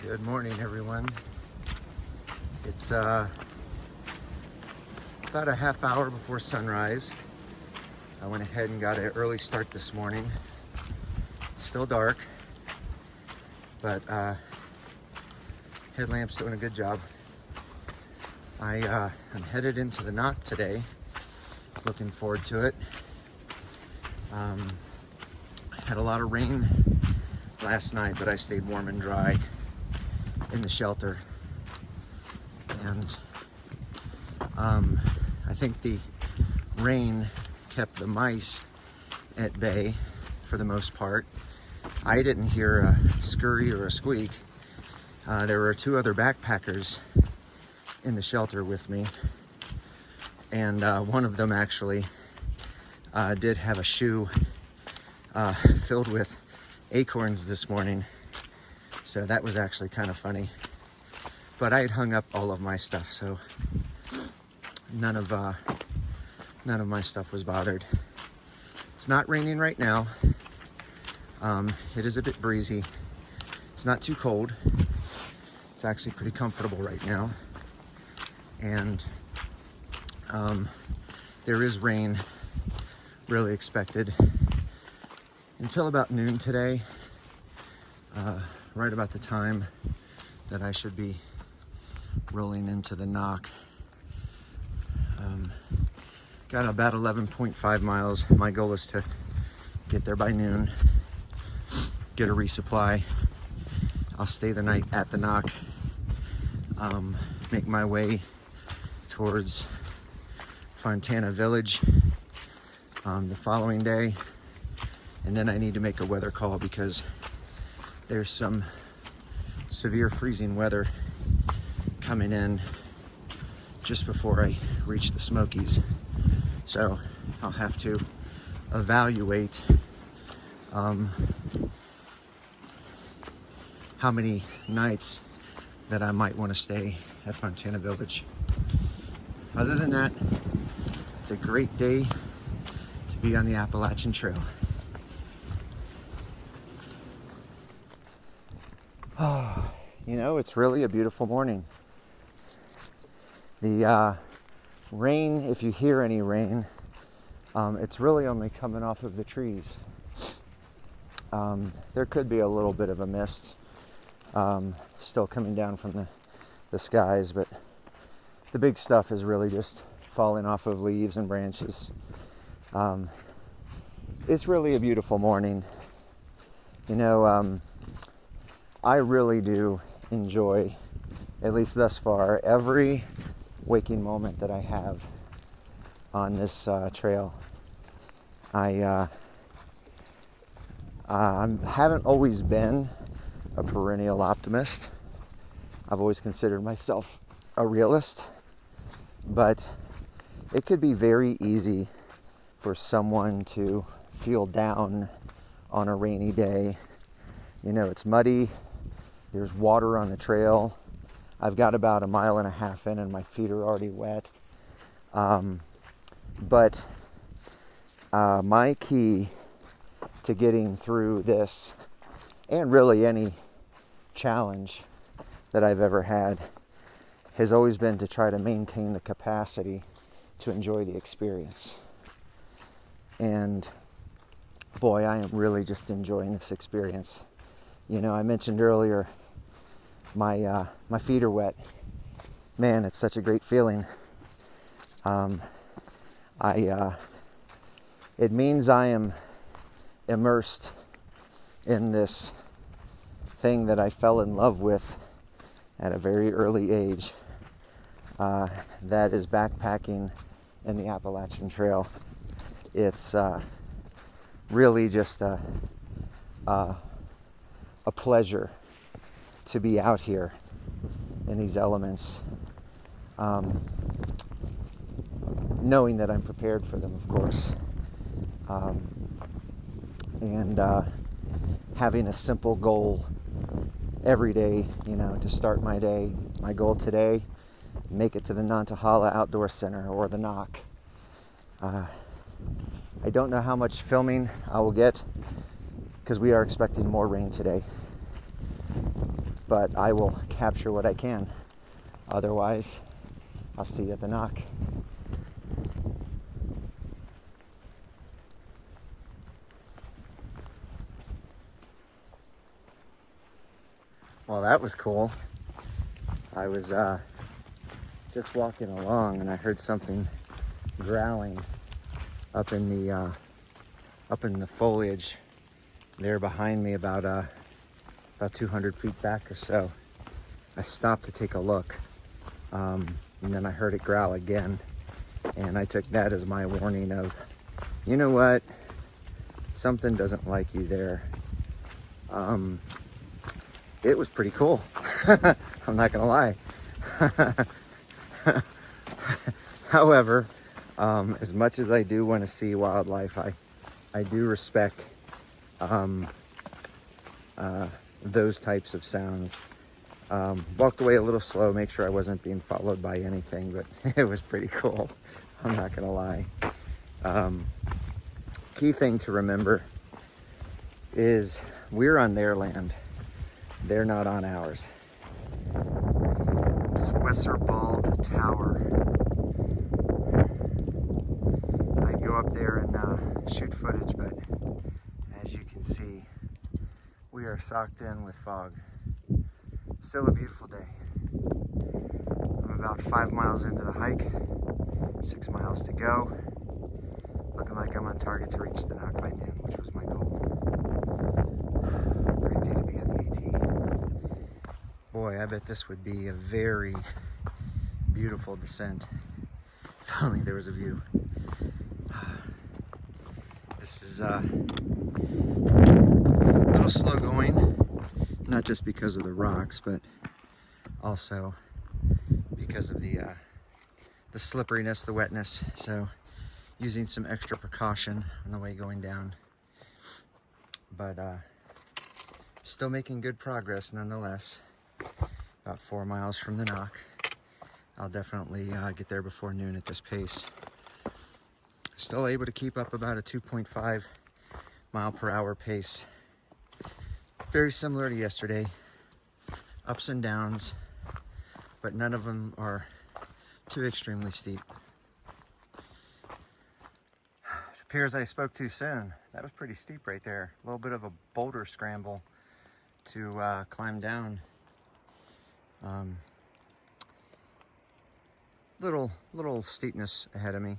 Good morning, everyone. It's about a half hour before sunrise. I went ahead and got an early start this morning. Still dark, but headlamp's doing a good job. I'm headed into the NOC today. Looking forward to it. Had a lot of rain last night, but I stayed warm and dry in the shelter. And I think the rain kept the mice at bay for the most part. I didn't hear a scurry or a squeak. There were two other backpackers in the shelter with me, and one of them actually did have a shoe filled with acorns this morning, so that was actually kind of funny. But I had hung up all of my stuff, so none of my stuff was bothered. It's not raining right now. It is a bit breezy. It's not too cold. It's actually pretty comfortable right now. And there is rain really expected until about noon today, right about the time that I should be rolling into the NOC. Got about 11.5 miles. My goal is to get there by noon, get a resupply. I'll stay the night at the NOC, make my way towards Fontana Village the following day. And then I need to make a weather call because there's some severe freezing weather coming in just before I reach the Smokies. So I'll have to evaluate how many nights that I might want to stay at Fontana Village. Other than that, it's a great day to be on the Appalachian Trail. You know, it's really a beautiful morning. The rain, if you hear any rain, it's really only coming off of the trees. There could be a little bit of a mist still coming down from the skies, but the big stuff is really just falling off of leaves and branches. It's really a beautiful morning. You know, I really do enjoy, at least thus far, every waking moment that I have on this trail. I haven't always been a perennial optimist. I've always considered myself a realist, but it could be very easy for someone to feel down on a rainy day. You know, it's muddy, there's water on the trail. I've got about 1.5 miles in and my feet are already wet. But my key to getting through this, and really any challenge that I've ever had, has always been to try to maintain the capacity to enjoy the experience. And boy, I am really just enjoying this experience. You know, I mentioned earlier, my feet are wet. Man, it's such a great feeling. It means I am immersed in this thing that I fell in love with at a very early age. That is backpacking in the Appalachian Trail. It's really just a pleasure to be out here in these elements, knowing that I'm prepared for them, of course, and having a simple goal every day, you know, to start my day. My goal today, make it to the Nantahala Outdoor Center, or the NOC. I don't know how much filming I will get because we are expecting more rain today. but I will capture what I can. Otherwise, I'll see you at the NOC. Well, that was cool. I was just walking along and I heard something growling up in the foliage there behind me, about 200 feet back or so. I stopped to take a look, and then I heard it growl again, and I took that as my warning of, you know what, something doesn't like you there. It was pretty cool. I'm not gonna lie. However, as much as I do want to see wildlife, I do respect those types of sounds. Walked away a little slow, make sure I wasn't being followed by anything, but it was pretty cool. I'm not gonna lie. Key thing to remember is we're on their land. They're not on ours. It's Weserbald Tower. I go up there and shoot footage, but as you can see, we are socked in with fog. Still a beautiful day. I'm about 5 miles into the hike, 6 miles to go. Looking like I'm on target to reach the NOC by noon, which was my goal. Great day to be on the AT. Boy, I bet this would be a very beautiful descent. If only there was a view. This is a little slow going, not just because of the rocks, but also because of the slipperiness, the wetness. So using some extra precaution on the way going down. But still making good progress nonetheless. About 4 miles from the NOC. I'll definitely get there before noon at this pace. Still able to keep up about a 2.5 mile per hour pace. Very similar to yesterday. Ups and downs, but none of them are too extremely steep. It appears I spoke too soon. That was pretty steep right there. A little bit of a boulder scramble to climb down. Little steepness ahead of me.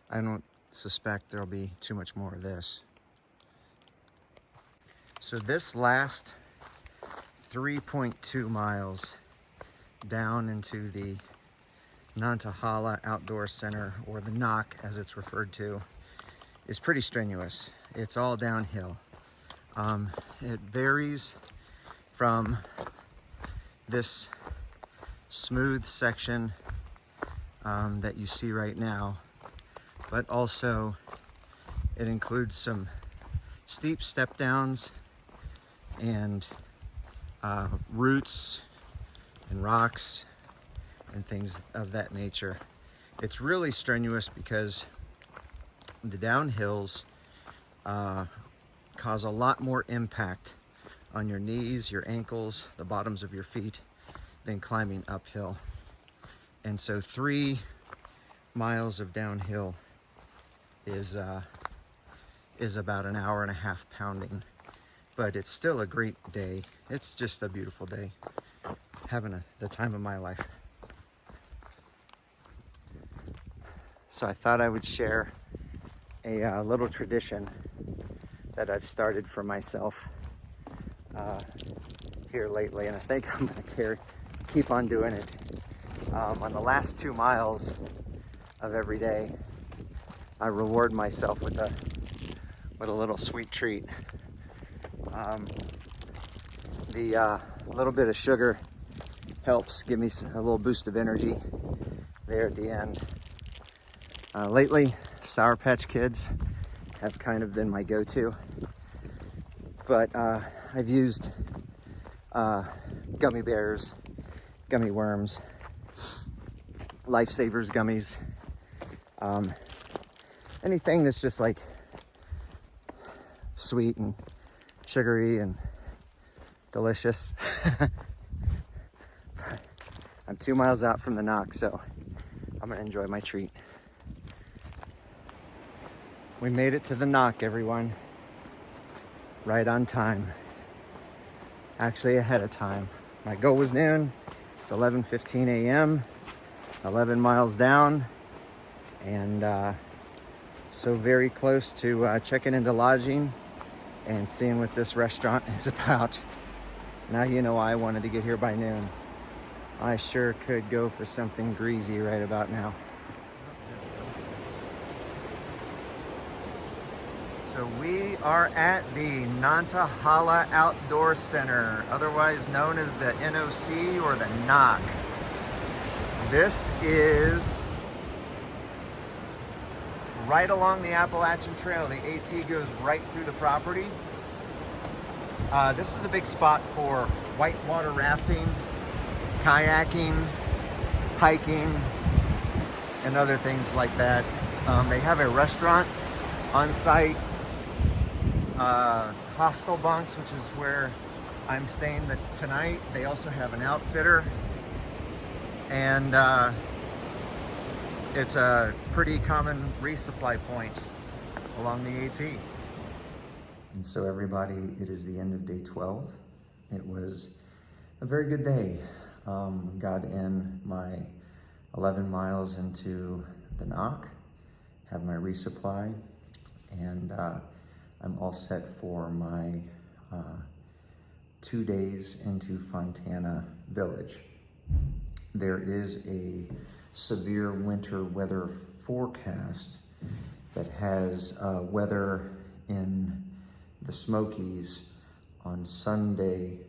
I don't suspect there'll be too much more of this. So this last 3.2 miles down into the Nantahala Outdoor Center, or the NOC as it's referred to, is pretty strenuous. It's all downhill. It varies from this smooth section that you see right now, but also it includes some steep step downs and roots and rocks and things of that nature. It's really strenuous because the downhills cause a lot more impact on your knees, your ankles, the bottoms of your feet than climbing uphill. And so 3 miles of downhill is about an hour and a half pounding, but it's still a great day. It's just a beautiful day. Having the time of my life. So I thought I would share a little tradition that I've started for myself here lately, and I think I'm gonna keep on doing it. On the last 2 miles of every day, I reward myself with a little sweet treat. The little bit of sugar helps give me a little boost of energy there at the end. Lately, Sour Patch Kids have kind of been my go-to, but I've used gummy bears, gummy worms, Lifesavers gummies, anything that's just like sweet and sugary and delicious. I'm 2 miles out from the NOC, so I'm gonna enjoy my treat. We made it to the NOC, everyone. Right on time. Actually ahead of time. My goal was noon. It's 11:15 a.m., 11 miles down, and so very close to checking into lodging and seeing what this restaurant is about. Now you know why I wanted to get here by noon. I sure could go for something greasy right about now. So we are at the Nantahala Outdoor Center, otherwise known as the NOC or the NOC. This is right along the Appalachian Trail. The AT goes right through the property. This is a big spot for whitewater rafting, kayaking, hiking, and other things like that. They have a restaurant on site, hostel bunks, which is where I'm staying tonight. They also have an outfitter, and it's a pretty common resupply point along the AT. And so everybody, it is the end of day 12. It was a very good day. Got in my 11 miles into the NOC, have my resupply, and I'm all set for my 2 days into Fontana Village. There is a severe winter weather forecast that has weather in the Smokies on Sunday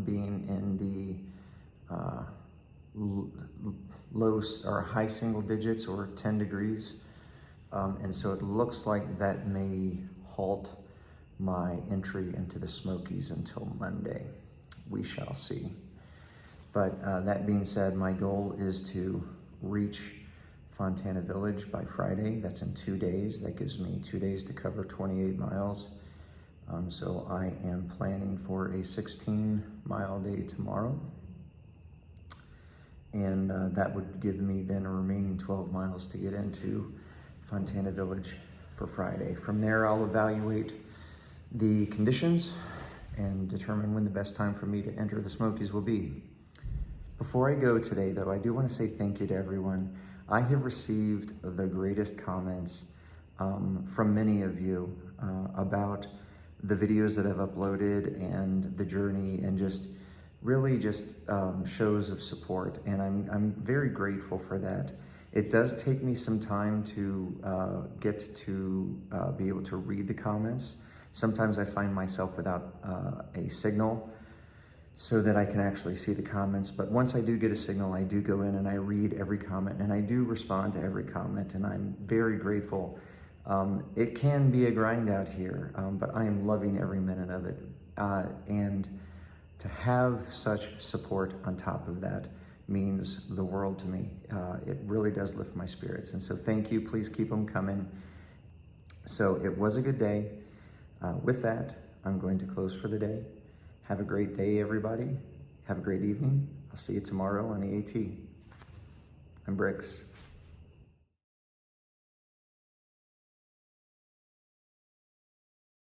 being in the low or high single digits or 10 degrees. And so it looks like that may halt my entry into the Smokies until Monday. We shall see. But that being said, my goal is to reach Fontana Village by Friday. That's in 2 days. That gives me 2 days to cover 28 miles. So I am planning for a 16-mile day tomorrow. And that would give me then a remaining 12 miles to get into Fontana Village for Friday. From there, I'll evaluate the conditions and determine when the best time for me to enter the Smokies will be. Before I go today, though, I do want to say thank you to everyone. I have received the greatest comments from many of you about the videos that I've uploaded and the journey, and just really just shows of support. And I'm very grateful for that. It does take me some time to get to be able to read the comments. Sometimes I find myself without a signal so that I can actually see the comments. But once I do get a signal, I do go in and I read every comment, and I do respond to every comment, and I'm very grateful. It can be a grind out here, but I am loving every minute of it. And to have such support on top of that means the world to me. It really does lift my spirits. And so thank you, please keep them coming. So it was a good day. With that, I'm going to close for the day. Have a great day, everybody. Have a great evening. I'll see you tomorrow on the AT. I'm Bricks.